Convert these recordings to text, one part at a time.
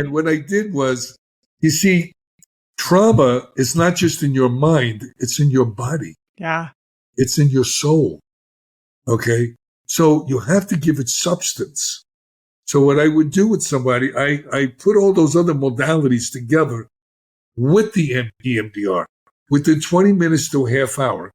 And what I did was, you see, trauma is not just in your mind, it's in your body. Yeah. It's in your soul. Okay? So you have to give it substance. So what I would do with somebody, I put all those other modalities together with the EMDR. Within 20 minutes to a half hour,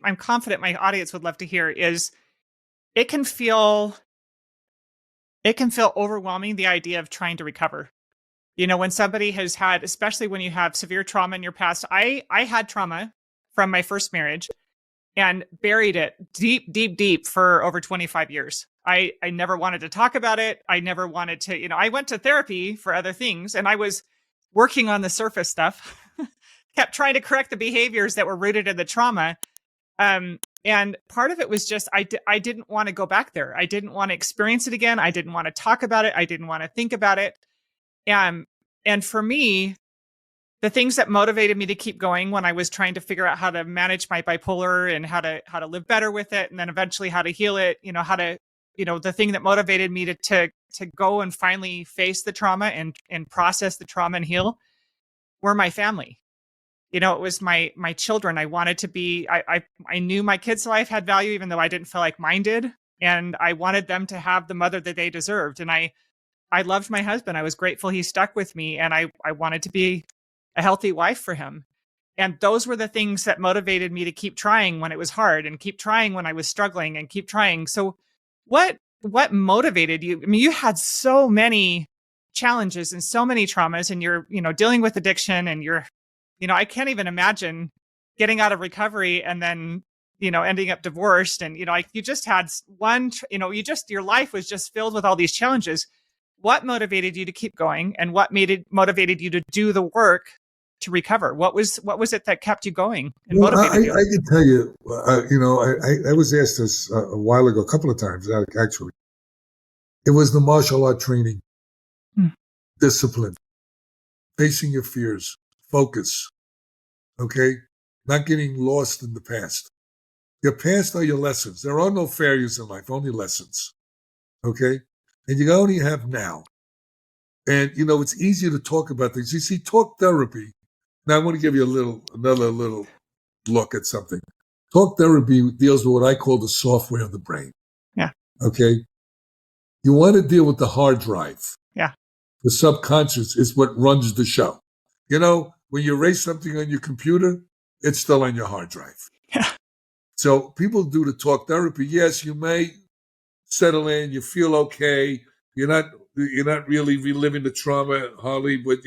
I'm confident my audience would love to hear is it can feel overwhelming, the idea of trying to recover. You know, when somebody has had, especially when you have severe trauma in your past, I had trauma from my first marriage and buried it deep for over 25 years. I never wanted to talk about it. I never wanted to, I went to therapy for other things and I was working on the surface stuff, kept trying to correct the behaviors that were rooted in the trauma. And part of it was just, I didn't want to go back there. I didn't want to experience it again. I didn't want to talk about it. I didn't want to think about it. And for me, the things that motivated me to keep going when I was trying to figure out how to manage my bipolar and how to live better with it, and then eventually how to heal it, the thing that motivated me to go and finally face the trauma and process the trauma and heal were my family. It was my children. I wanted to be, I knew my kids' life had value, even though I didn't feel like mine did. And I wanted them to have the mother that they deserved. And I loved my husband. I was grateful he stuck with me. And I wanted to be a healthy wife for him. And those were the things that motivated me to keep trying when it was hard and keep trying when I was struggling and keep trying. So what motivated you? I mean, you had so many challenges and so many traumas, and you're, dealing with addiction, and you're, I can't even imagine getting out of recovery and then, ending up divorced. And, you just had your life was just filled with all these challenges. What motivated you to keep going, and what motivated you to do the work to recover? What was it that kept you going and motivated you? I can tell you, I was asked this a while ago, a couple of times, actually. It was the martial art training, discipline, facing your fears, focus, okay? Not getting lost in the past. Your past are your lessons. There are no failures in life, only lessons, okay? And you only have now. And, it's easier to talk about things. You see, talk therapy. Now, I want to give you another little look at something. Talk therapy deals with what I call the software of the brain. Yeah. Okay? You want to deal with the hard drive. Yeah. The subconscious is what runs the show. When you erase something on your computer, it's still on your hard drive. Yeah. So people do the talk therapy. Yes, you may settle in, you feel okay. You're not really reliving the trauma, Harley, but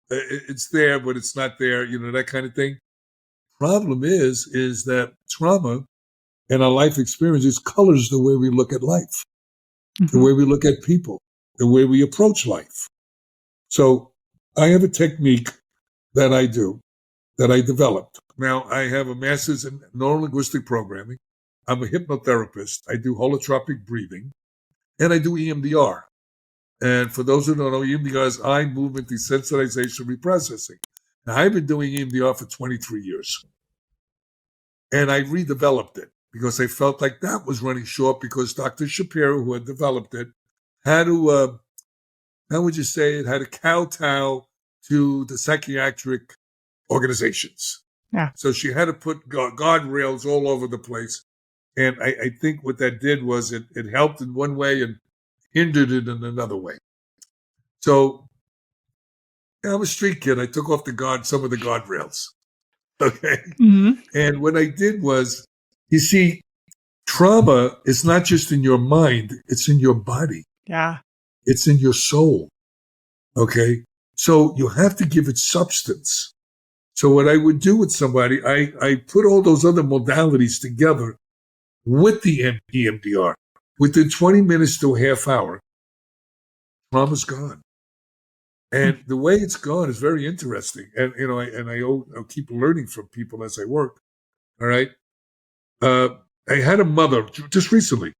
it's there, but it's not there, that kind of thing. Problem is that trauma and our life experiences colors the way we look at life, the way we look at people, the way we approach life. So I have a technique that I developed. Now, I have a master's in neurolinguistic programming. I'm a hypnotherapist. I do holotropic breathing, and I do EMDR. And for those who don't know, EMDR is eye movement desensitization reprocessing. Now, I've been doing EMDR for 23 years. And I redeveloped it because I felt like that was running short, because Dr. Shapiro, who had developed it, had to, how would you say it, had to kowtow to the psychiatric organizations. Yeah. So she had to put guardrails all over the place. And I think what that did was it helped in one way and hindered it in another way. So I'm a street kid. I took off some of the guardrails. Okay. Mm-hmm. And what I did was, you see, trauma is not just in your mind, it's in your body. Yeah. It's in your soul. Okay. So you have to give it substance. So what I would do with somebody, I put all those other modalities together with the EMDR. Within 20 minutes to a half hour, trauma's gone. And the way it's gone is very interesting. And, I'll keep learning from people as I work. All right. I had a mother just recently.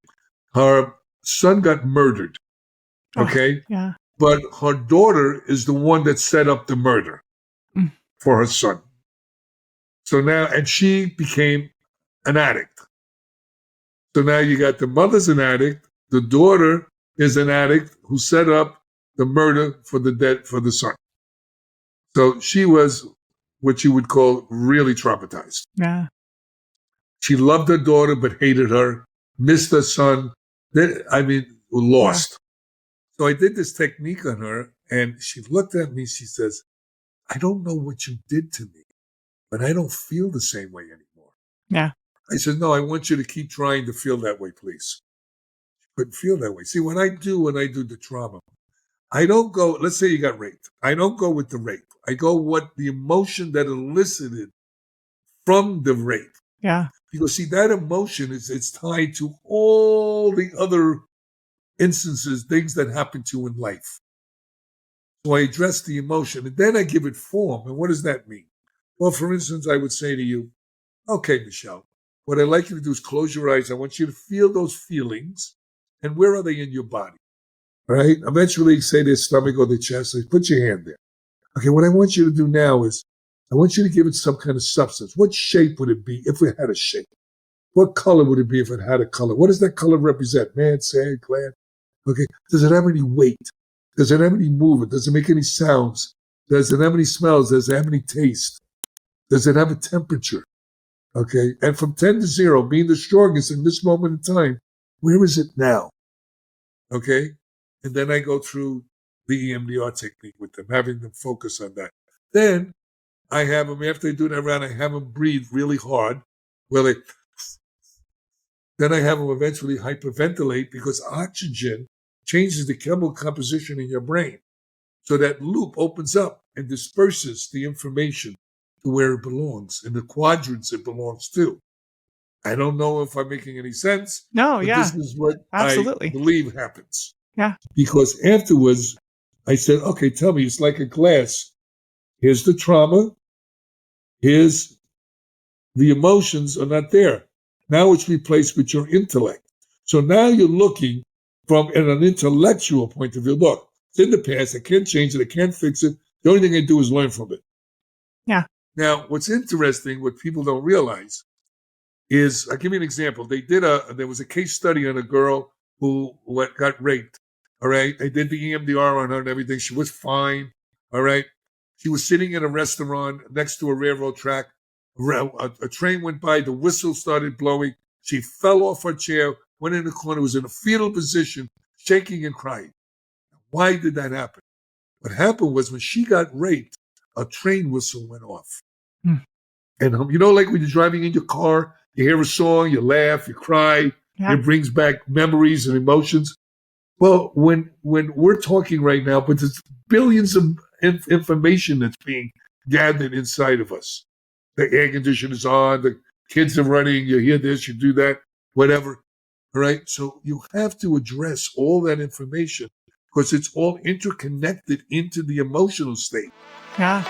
Her son got murdered. Okay. Yeah. But her daughter is the one that set up the murder Mm. for her son. So now, and she became an addict. So now you got the mother's an addict, the daughter is an addict who set up the murder for the son. So she was what you would call really traumatized. Yeah. She loved her daughter but hated her, missed her son. Lost. So I did this technique on her, and she looked at me. She says, "I don't know what you did to me, but I don't feel the same way anymore." Yeah. I said, "No, I want you to keep trying to feel that way, please." Couldn't feel that way. See, when I do the trauma, I don't go, let's say you got raped. I don't go with the rape. I go what the emotion that elicited from the rape. Yeah. Because see, that emotion it's tied to all the other instances, things that happen to you in life. So I address the emotion and then I give it form. And what does that mean? Well, for instance, I would say to you, okay, Michelle, what I'd like you to do is close your eyes. I want you to feel those feelings. And where are they in your body? All right? Eventually, say their stomach or their chest. So put your hand there. Okay, what I want you to do now is I want you to give it some kind of substance. What shape would it be if it had a shape? What color would it be if it had a color? What does that color represent? Man, sand, glad. Okay. Does it have any weight? Does it have any movement? Does it make any sounds? Does it have any smells? Does it have any taste? Does it have a temperature? Okay. And from 10 to 0, being the strongest in this moment in time, where is it now? Okay. And then I go through the EMDR technique with them, having them focus on that. Then I have them, after they do that round, I have them breathe really hard. Then I have them eventually hyperventilate because oxygen changes the chemical composition in your brain. So that loop opens up and disperses the information to where it belongs, in the quadrants it belongs to. I don't know if I'm making any sense. No, but yeah. This is what Absolutely. I believe happens. Yeah. Because afterwards, I said, okay, tell me, it's like a glass. Here's the trauma. Here's the emotions are not there. Now it's replaced with your intellect. So now you're looking from an intellectual point of view. Look, it's in the past. I can't change it. I can't fix it. The only thing I do is learn from it. Yeah. Now, what's interesting, what people don't realize is, I'll give you an example. There was a case study on a girl who got raped. All right. They did the EMDR on her and everything. She was fine. All right. She was sitting in a restaurant next to a railroad track. A train went by. The whistle started blowing. She fell off her chair, went in the corner, was in a fetal position, shaking and crying. Why did that happen? What happened was when she got raped, a train whistle went off. Hmm. And like when you're driving in your car, you hear a song, you laugh, you cry. Yeah. It brings back memories and emotions. Well, when we're talking right now, but there's billions of information that's being gathered inside of us. The air conditioner is on, the kids are running, you hear this, you do that, whatever. All right. So you have to address all that information because it's all interconnected into the emotional state. Yeah.